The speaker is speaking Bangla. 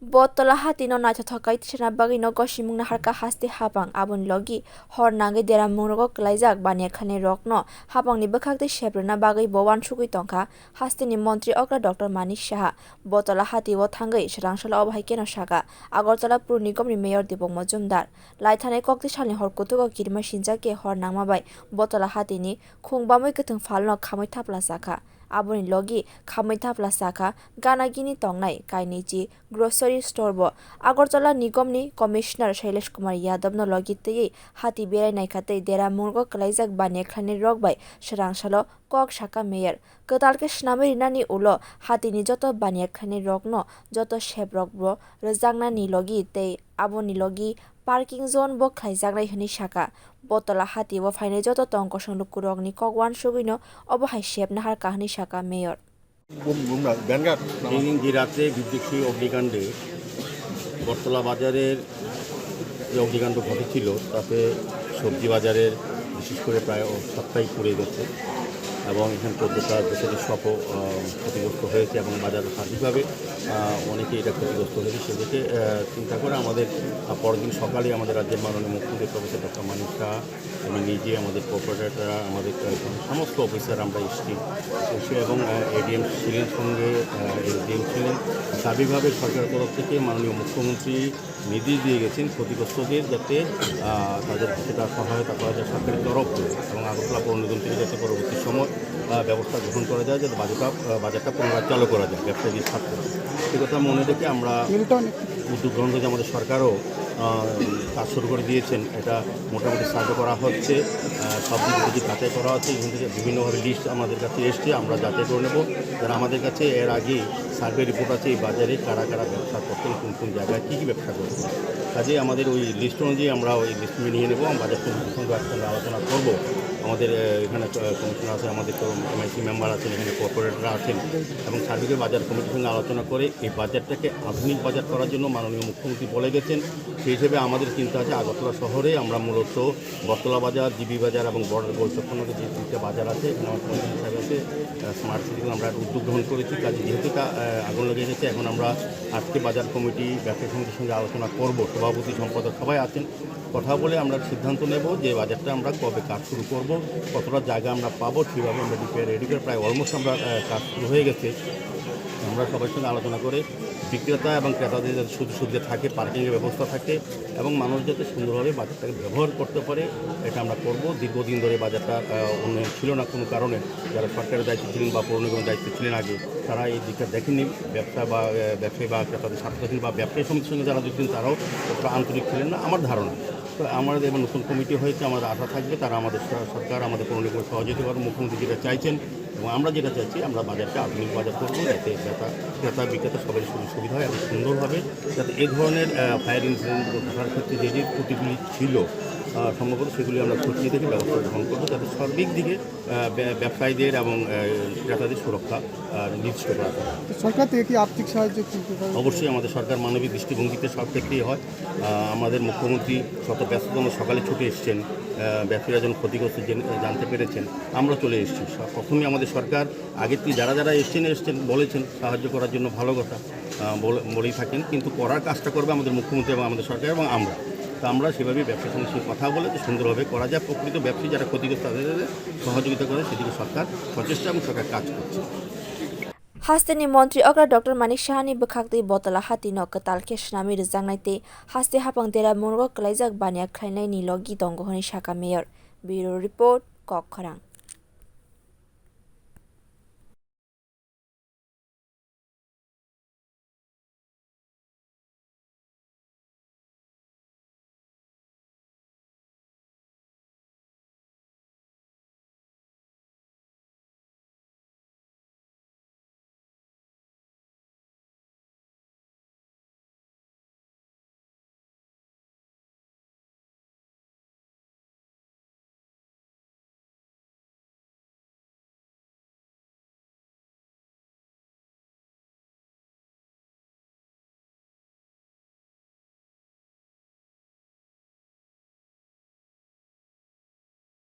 Bottola hatino naithothai tisana bagino gosimungna harka hasti habang abon logi hor nangai dera mungrogo klaijak bania khane rokno habangni bwkhakte sheprena bagui bowan sugui tongkha hastini montri okra Dr. Manik Saha Bottola hati o thangai srangsala obhai keno saka Agartala Pur Nigomni Mayor Dipok Mojumdar laithane kokti salni hor kutugo kirma sinjake hor nangmabai Bottola hatini khungbamoi kwthung phalno khamai thapla sakha aboni logi khamai thapla sakha gana gini tongnai kainichi grocery store bo Agartala Nigomni Commissioner Shailesh Kumar Yadav no logi tei hati berai naikhatei dera murgo klaijak bania khlani rokbai srangsalo kok saka mayor katalke snamai rinani ulo hatini joto bania khlani rokno joto sheprok bo rjakna ni logi tei aboni logi parking zone bo khlaijaknai hini saka Bottola hati o phainai joto tongkosong lukurokni kokwan sugino obo hai shepna har kahani saka mayor যে রাত্রে বিদ্যুৎ অগ্নিকাণ্ডে বটতলা বাজারের যে অগ্নিকাণ্ড ঘটেছিল তাতে সবজি বাজারের বিশেষ করে প্রায় সবটাই পুড়ে গেছে এবং এখানে 14টা দোকানের শপও ক্ষতিগ্রস্ত হয়েছে এবং বাজার সার্বিকভাবে অনেকেই এটা ক্ষতিগ্রস্ত হয়েছে সেদিকে চিন্তা করে আমাদের পরের দিন সকালে আমাদের রাজ্যের মাননীয় মুখ্যমন্ত্রী প্রফেসর ডক্টর মানিক সাহা আমি নিজে আমাদের কর্পোরেটররা আমাদের সমস্ত অফিসার আমরা এসে এবং এডিএম ছিলেন সঙ্গে এসডিএম ছিলেন সার্বিকভাবে সরকারের তরফ থেকে মাননীয় মুখ্যমন্ত্রী নির্দেশ দিয়ে গেছেন ক্ষতিগ্রস্তদের যাতে তাদের সেটা সহায়তা করা যায় সরকারের তরফ থেকে এবং আগরতলা পৌর নিগম থেকে যাতে পরবর্তী সময় ব্যবস্থা গ্রহণ করা যায় যাতে বাজারটা পুনরায় চালু করা যায় ব্যবসায়ীদের স্বার্থে সে কথা মনে রেখে আমরা উদ্যোগ গ্রহণ করেছি আমাদের সরকারও কাজ শুরু করে দিয়েছেন এটা মোটামুটি সার্ভে করা হচ্ছে সব দিক থেকে যাচাই করা হচ্ছে এখান থেকে বিভিন্নভাবে লিস্ট আমাদের কাছে এসছে আমরা যাচাই করে নেব যারা আমাদের কাছে এর আগে সার্ভে রিপোর্ট আছে এই বাজারে কারা কারা ব্যবসা করতেন কোন কোন জায়গায় কী কী ব্যবসা করতেন কাজে আমাদের ওই লিস্ট অনুযায়ী আমরা ওই লিস্ট নিয়ে নেব বাজার কমিটির সঙ্গে একসঙ্গে আলোচনা করব আমাদের এখানে কমিশনার আছে আমাদের এমআইসি মেম্বার আছেন এখানে কর্পোরেটররা আছেন এবং সার্বিকের বাজার কমিটির সঙ্গে আলোচনা করে এই বাজারটাকে আধুনিক বাজার করার জন্য মাননীয় মুখ্যমন্ত্রী বলে গেছেন সেই হিসেবে আমাদের চিন্তা আছে আগরতলা শহরে আমরা মূলত বটতলা বাজার জিবি বাজার এবং বৈচক্ষণকে যে তিনটা বাজার আছে এখানে আমার কমিটি হিসাবে আছে স্মার্ট সিটিতে আমরা উদ্যোগ গ্রহণ করেছি কাজে যেহেতু আগুন লেগে গেছে এখন আমরা আজকে বাজার কমিটি ব্যবসায়ী সমিতির সঙ্গে আলোচনা করব সভাপতি সম্পাদক সবাই আছেন কথা বলে আমরা সিদ্ধান্ত নেব যে বাজারটা আমরা কবে কাজ শুরু করব কতটা জায়গা আমরা পাবো সেভাবে আমরা রেডি করে প্রায় অলমোস্ট আমরা কাজ শুরু হয়ে গেছে আমরা সবার সঙ্গে আলোচনা করে বিক্রেতা এবং ক্রেতাদের যাতে সুবিধা থাকে পার্কিংয়ের ব্যবস্থা থাকে এবং মানুষ যাতে সুন্দরভাবে বাজারটাকে ব্যবহার করতে পারে এটা আমরা করব দীর্ঘদিন ধরে বাজারটা উন্নয়ন ছিল না কোনো কারণে যারা সরকারের দায়িত্ব ছিলেন বা পৌর নিগমের দায়িত্ব ছিলেন আগে তারা এই দিকটা দেখেননি ব্যবসায়ী বা ক্রেতাদের স্বার্থ দেখেন বা ব্যবসায়ী সমিতির সঙ্গে যারা যুক্ত তারাও ততটা আন্তরিক ছিলেন না আমার ধারণা তো আমাদের এবার নতুন কমিটি হয়েছে আমাদের আশা থাকবে তারা আমাদের সরকার আমাদের পৌর নিগমের সহযোগিতা করবে মুখ্যমন্ত্রী যেটা চাইছেন এবং আমরা যেটা চাইছি আমরা বাজারকে আধুনিক বাজার করবো যাতে ক্রেতা বিক্রেতা সবাই সুবিধা হয় এবং সুন্দরভাবে যাতে এই ধরনের ফায়ার ইনসিডেন্ট ঘটার ক্ষেত্রে যে ক্ষতিগুলি ছিল সম্ভবত সেগুলি আমরা খতিয়ে দেখে ব্যবস্থা গ্রহণ করবো যাতে সর্বিক দিকে ব্যবসায়ীদের এবং ক্রেতাদের সুরক্ষা নিশ্চিত করা যায়। সরকার থেকে কি আর্থিক সাহায্য অবশ্যই আমাদের সরকার মানবিক দৃষ্টিভঙ্গিতে সব ক্ষেত্রেই হয় আমাদের মুখ্যমন্ত্রী শত ব্যস্ততম সকালে ছুটে এসছেন ব্যবসায়ীরা যখন ক্ষতিগ্রস্ত জানতে পেরেছেন আমরা চলে এসেছি প্রথমেই আমাদের সরকার আগের থেকে যারা যারা এসছেন বলেছেন সাহায্য করার জন্য ভালো কথা বলেই থাকেন কিন্তু করার কাজটা করবে আমাদের মুখ্যমন্ত্রী এবং আমাদের সরকার এবং আমরা তো আমরা সেভাবেই ব্যবসার সঙ্গে সে কথা বলে যে সুন্দরভাবে করা যায় প্রকৃত ব্যবসায়ী যারা ক্ষতিগ্রস্ত তাদের সহযোগিতা করে সেদিকে সরকার প্রচেষ্টা এবং সরকার কাজ করছে Hasteni Montri Okra Dr. Manik Sahani Bwkhakti Bottola hati no katalke snami rjaknai tei haste hapang dera murgo klaijak bania khlainai ni logi tongo honi saka mayor Bureau Report Kokkhorang